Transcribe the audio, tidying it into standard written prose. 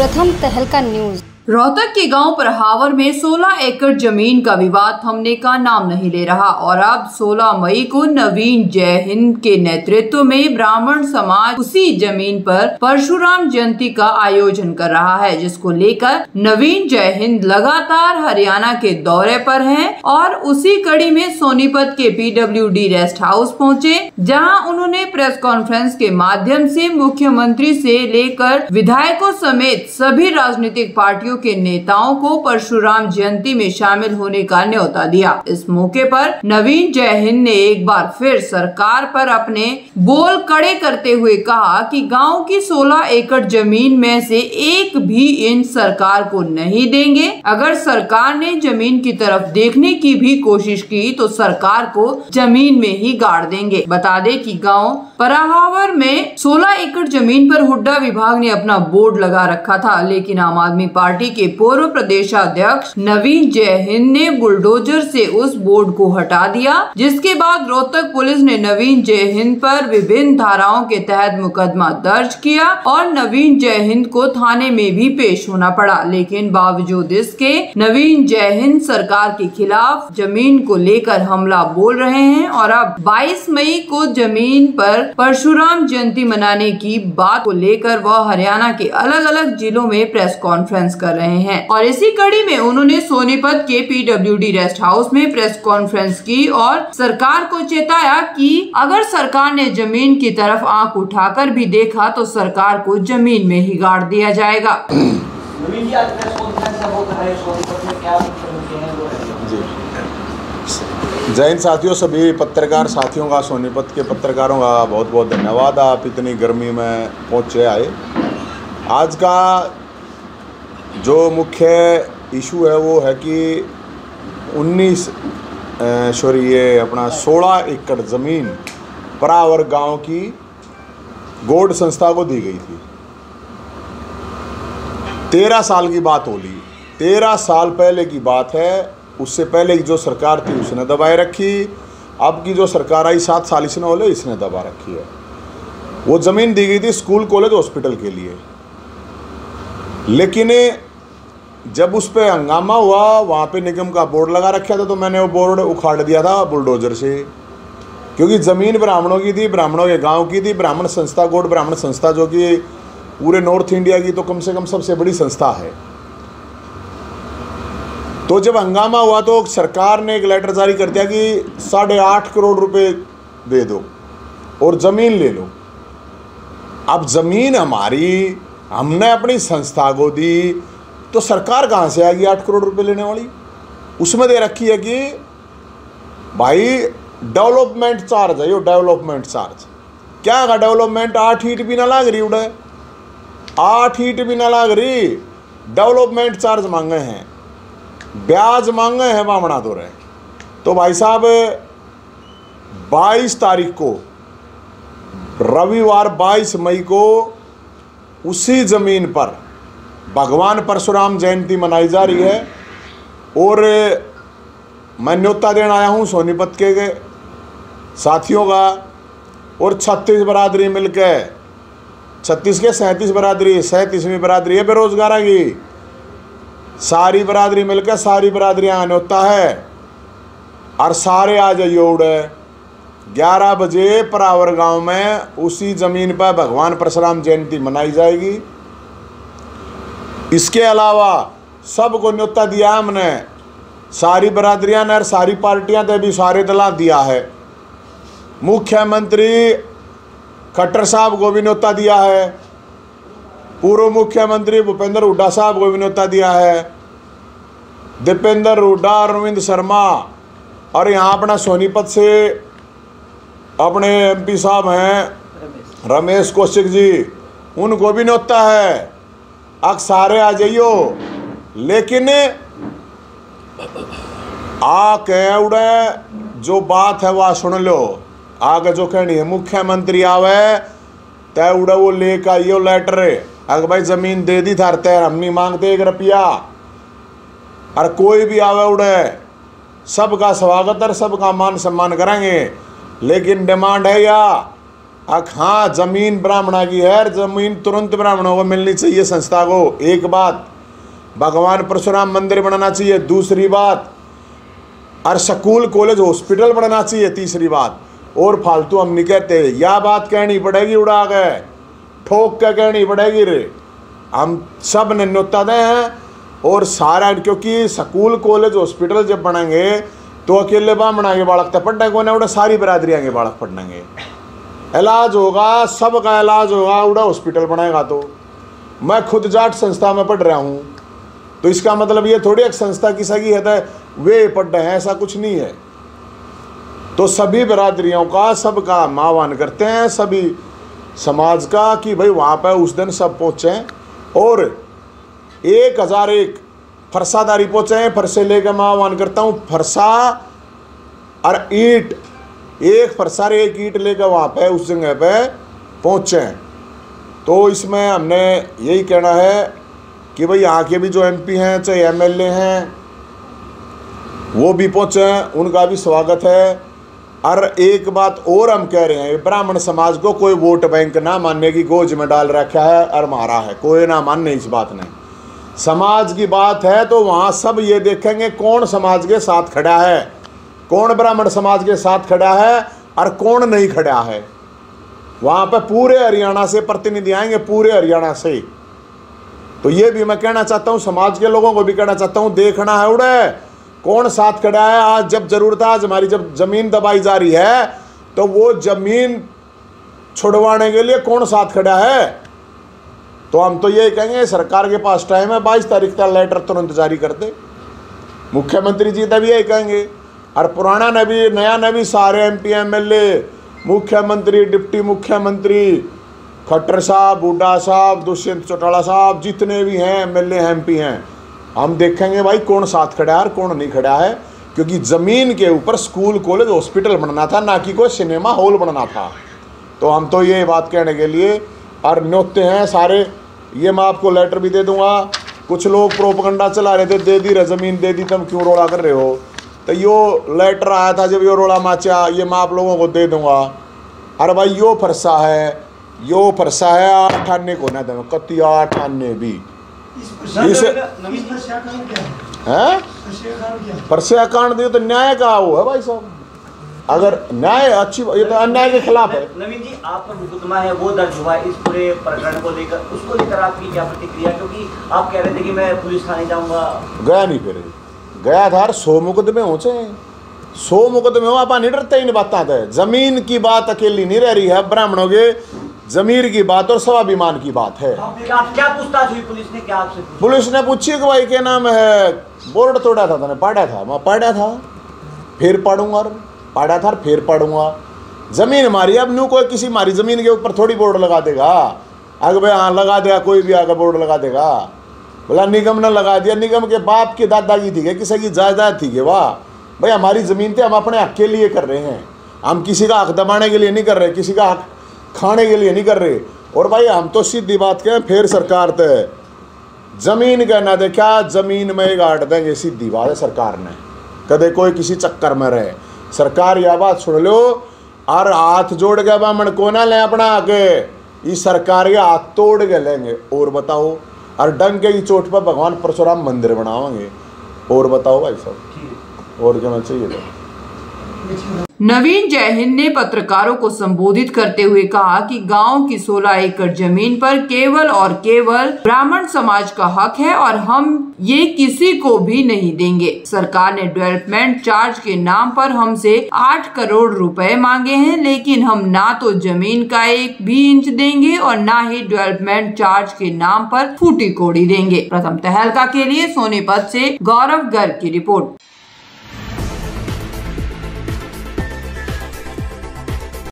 प्रथम तहलका न्यूज। रोहतक के गांव परहावर में 16 एकड़ जमीन का विवाद थमने का नाम नहीं ले रहा और अब 16 मई को नवीन जय हिंद के नेतृत्व में ब्राह्मण समाज उसी जमीन पर परशुराम जयंती का आयोजन कर रहा है, जिसको लेकर नवीन जय हिंद लगातार हरियाणा के दौरे पर हैं और उसी कड़ी में सोनीपत के PWD रेस्ट हाउस पहुंचे, जहां उन्होंने प्रेस कॉन्फ्रेंस के माध्यम से मुख्यमंत्री से लेकर विधायकों समेत सभी राजनीतिक पार्टियों के नेताओं को परशुराम जयंती में शामिल होने का न्योता दिया। इस मौके पर नवीन जय हिंद ने एक बार फिर सरकार पर अपने बोल कड़े करते हुए कहा कि गांव की 16 एकड़ जमीन में से एक भी इंच सरकार को नहीं देंगे। अगर सरकार ने जमीन की तरफ देखने की भी कोशिश की तो सरकार को जमीन में ही गाड़ देंगे। बता दें कि गांव परहावर में 16 एकड़ जमीन पर हुड्डा विभाग ने अपना बोर्ड लगा रखा था, लेकिन आम आदमी पार्टी के पूर्व प्रदेशाध्यक्ष नवीन जय हिंद ने बुलडोजर से उस बोर्ड को हटा दिया, जिसके बाद रोहतक पुलिस ने नवीन जय हिंद पर विभिन्न धाराओं के तहत मुकदमा दर्ज किया और नवीन जय हिंद को थाने में भी पेश होना पड़ा। लेकिन बावजूद इसके नवीन जय हिंद सरकार के खिलाफ जमीन को लेकर हमला बोल रहे हैं और अब 22 मई को जमीन पर परशुराम जयंती मनाने की बात को लेकर वह हरियाणा के अलग अलग जिलों में प्रेस कॉन्फ्रेंस कर रहे हैं। और इसी कड़ी में उन्होंने सोनीपत के PWD रेस्ट हाउस में प्रेस कॉन्फ्रेंस की और सरकार को चेताया कि अगर सरकार ने जमीन की तरफ आंख उठाकर भी देखा तो सरकार को जमीन में ही गाड़ दिया जाएगा। जय हिंद साथियों, सभी पत्रकार साथियों का, सोनीपत के पत्रकारों का बहुत बहुत धन्यवाद। आप इतनी गर्मी में पहुँचे आए। आज का जो मुख्य इशू है वो है कि 16 एकड़ ज़मीन परहावर गांव की गौड़ संस्था को दी गई थी। 13 साल की बात हो ली, 13 साल पहले की बात है। उससे पहले की जो सरकार थी उसने दबाए रखी, अब की जो सरकार आई 7 साल इसने होले इसने दबा रखी है। वो ज़मीन दी गई थी स्कूल कॉलेज हॉस्पिटल के लिए, लेकिन जब उस पर हंगामा हुआ, वहाँ पे निगम का बोर्ड लगा रखा था, तो मैंने वो बोर्ड उखाड़ दिया था बुलडोजर से, क्योंकि ज़मीन ब्राह्मणों की थी, ब्राह्मणों के गांव की थी। ब्राह्मण संस्था, गौड़ ब्राह्मण संस्था, जो कि पूरे नॉर्थ इंडिया की तो कम से कम सबसे बड़ी संस्था है। तो जब हंगामा हुआ तो सरकार ने एक लेटर जारी कर दिया कि 8.5 करोड़ रुपए दे दो और ज़मीन ले लो। अब ज़मीन हमारी, हमने अपनी संस्था को दी, तो सरकार कहाँ से आएगी 8 करोड़ रुपए लेने वाली? उसमें दे रखी है कि भाई डेवलपमेंट चार्ज है, यो डेवलपमेंट चार्ज। क्या है डेवलपमेंट? 8 ईंट भी ना लाग रही, उड़े 8 ईंट भी ना लाग रही, डेवलपमेंट चार्ज मांगे हैं, ब्याज मांगे हैं बामणा दो रहे। तो भाई साहब 22 तारीख को, रविवार 22 मई को उसी ज़मीन पर भगवान परशुराम जयंती मनाई जा रही है और मैं न्योता देने आया हूँ सोनीपत के साथियों का और 36 बरादरी मिलकर, 36 के 37 बरादरी, 37वीं बरादरी है बेरोजगार की, सारी बरादरी मिलकर, सारी बरादरियाँ न्योता है और सारे आ जाइए। उड़े 11 बजे परहावर गांव में उसी ज़मीन पर भगवान परशुराम जयंती मनाई जाएगी। इसके अलावा सबको न्योता दिया है हमने, सारी बरादरियां ने और सारी पार्टियां ने भी सारे दला दिया है। मुख्यमंत्री खट्टर साहब को भी न्योता दिया है, पूर्व मुख्यमंत्री भूपेंद्र हुड्डा साहब को भी न्योता दिया है, दीपेंद्र हुड्डा, अरविंद शर्मा, और यहाँ अपना सोनीपत से अपने MP साहब हैं रमेश कौशिक जी, उनको भी न्योता है। अब सारे आ जाइयो, लेकिन आके उड़े जो बात है वह सुन लो। आगे जो कहनी है, मुख्यमंत्री आवे तय उड़े वो लेकर आइयो लेटर, अगर भाई ज़मीन दे दी थार तय, हम नहीं मांगते 1 रुपया। और कोई भी आवे उड़े, सबका स्वागत और सबका मान सम्मान करेंगे, लेकिन डिमांड है या हाँ जमीन ब्राह्मणा की है, जमीन तुरंत ब्राह्मणों को मिलनी चाहिए संस्था को। एक बात, भगवान परशुराम मंदिर बनाना चाहिए। दूसरी बात, और स्कूल कॉलेज हॉस्पिटल बनाना चाहिए। तीसरी बात, और फालतू हम नहीं कहते, यह बात कहनी पड़ेगी, उड़ा के ठोक के कहनी पड़ेगी रे। हम सब ने न्योता दे हैं और सारा, क्योंकि स्कूल कॉलेज हॉस्पिटल जब बनेंगे तो अकेले ब्राह्मणा के बालक तो पढ़ने को ना, सारी बरादरियाँ के बालक पढ़ेंगे। इलाज होगा, सबका इलाज होगा, उड़ा हॉस्पिटल बनेगा। तो मैं खुद जाट संस्था में पढ़ रहा हूँ, तो इसका मतलब ये थोड़ी एक संस्था की सगी है तो वे पढ़ रहे हैं, ऐसा कुछ नहीं है। तो सभी बरादरियों का, सबका आह्वान करते हैं, सभी समाज का, कि भाई वहाँ पर उस दिन सब पहुँचें और 1001 फरसादारी पहुँचे। फरसे लेकर मैं आह्वान करता हूँ, फरसा और ईंट, एक फरसा एक ईंट लेकर वहाँ पे उस जगह पे पहुँचें। तो इसमें हमने यही कहना है कि भाई यहाँ के भी जो MP हैं, चाहे MLA हैं, वो भी पहुँचें, उनका भी स्वागत है। और एक बात और हम कह रहे हैं, ब्राह्मण समाज को कोई वोट बैंक ना मानने की गोज में डाल रखा है और मारा है, कोई ना मानने इस बात ने। समाज की बात है तो वहाँ सब ये देखेंगे कौन समाज के साथ खड़ा है, कौन ब्राह्मण समाज के साथ खड़ा है और कौन नहीं खड़ा है। वहाँ पे पूरे हरियाणा से प्रतिनिधि आएंगे, पूरे हरियाणा से। तो ये भी मैं कहना चाहता हूँ, समाज के लोगों को भी कहना चाहता हूँ, देखना है उड़े कौन साथ खड़ा है। आज जब जरूरत है, आज हमारी जब जमीन दबाई जा रही है, तो वो जमीन छुड़वाने के लिए कौन साथ खड़ा है। तो हम तो ये कहेंगे, सरकार के पास टाइम है, 22 तारीख का लेटर तुरंत जारी कर दे। मुख्यमंत्री जी तभी यही कहेंगे, और पुराना ने भी नया ने भी सारे MP MLA, मुख्यमंत्री, डिप्टी मुख्यमंत्री, खट्टर साहब, बुड्ढा साहब, दुष्यंत चौटाला साहब, जितने भी हैं MLA MP हैं, हम देखेंगे भाई कौन साथ खड़ा है और कौन नहीं खड़ा है। क्योंकि ज़मीन के ऊपर स्कूल कॉलेज हॉस्पिटल बनना था, ना कि कोई सिनेमा हॉल बनना था। तो हम तो ये बात कहने के लिए और न्योते हैं सारे। ये मैं आपको लेटर भी दे दूंगा। कुछ लोग प्रोपगंडा चला रहे थे, दे दी रे ज़मीन, दे दी, तुम क्यों रोड़ा कर रहे हो। तो यो लेटर आया था जब यो रोड़ा माचा, ये मैं आप लोगों को दे दूंगा। अरे भाई यो फरसा है, यो फरसा है 8 आने को ना दें, कति 8 आने भी इस फरसे कांड दियो तो न्याय का वो है भाई साहब। अगर न्याय अच्छी, ये तो अन्याय के खिलाफ है। नवीन जी, आप पर मुकदमा है वो दर्ज हुआ है इस पूरे प्रकरण को लेकर, उसको लेकर आपकी क्या प्रतिक्रिया? क्योंकि आप कह रहे थे कि मैं पुलिस थाने जाऊंगा, गया नहीं, फिर गया था। 100 मुकदमे हो, 100 मुकदमे हो, आप नहीं डरते, इन बात है। जमीन की बात अकेली नहीं रह रही है, ब्राह्मणों के जमीर की बात और स्वाभिमान की बात है। क्या पूछताछ हुई पुलिस ने, क्या आपसे पुलिस ने पूछी कि भाई क्या नाम है, बोर्ड तोड़ा था, तूने पढ़ा था? मैं पढ़ा था, फिर पढ़ूंगा, पढ़ा था फिर पढ़ूंगा। जमीन हमारी, अब नू कोई किसी हमारी जमीन के ऊपर थोड़ी बोर्ड लगा देगा। अगर भाई हाँ लगा देगा, कोई भी आगे बोर्ड लगा देगा। बोला निगम ने लगा दिया, निगम के बाप के दादा की थी, किसी की जायदाद थी, वाह भाई हमारी ज़मीन थे, हम अपने हक के लिए कर रहे हैं। हम किसी का हक दबाने के लिए नहीं कर रहे, किसी का हक खाने के लिए नहीं कर रहे। और भाई हम तो सीधी बात कहें, फिर सरकार तय जमीन कहना दे, क्या जमीन में गाड़ देंगे, सीधी बात है। सरकार ने कदे कोई किसी चक्कर में रहे, सरकार यह बात सुन लो और हाथ जोड़ के ब्राह्मण को ना लें अपना आगे, इस सरकार के हाथ तोड़ के लेंगे। और बताओ, और डंके की चोट पर भगवान परशुराम मंदिर बनावाएंगे। और बताओ भाई साहब, और क्या चाहिए था? नवीन जयहिंद ने पत्रकारों को संबोधित करते हुए कहा कि गांव की 16 एकड़ जमीन पर केवल और केवल ब्राह्मण समाज का हक है और हम ये किसी को भी नहीं देंगे। सरकार ने डेवलपमेंट चार्ज के नाम पर हमसे 8 करोड़ रुपए मांगे हैं, लेकिन हम ना तो जमीन का 1 भी इंच देंगे और ना ही डेवलपमेंट चार्ज के नाम पर फूटी कोड़ी देंगे। प्रथम तहलका के लिए सोनीपत से गौरव गर्ग की रिपोर्ट।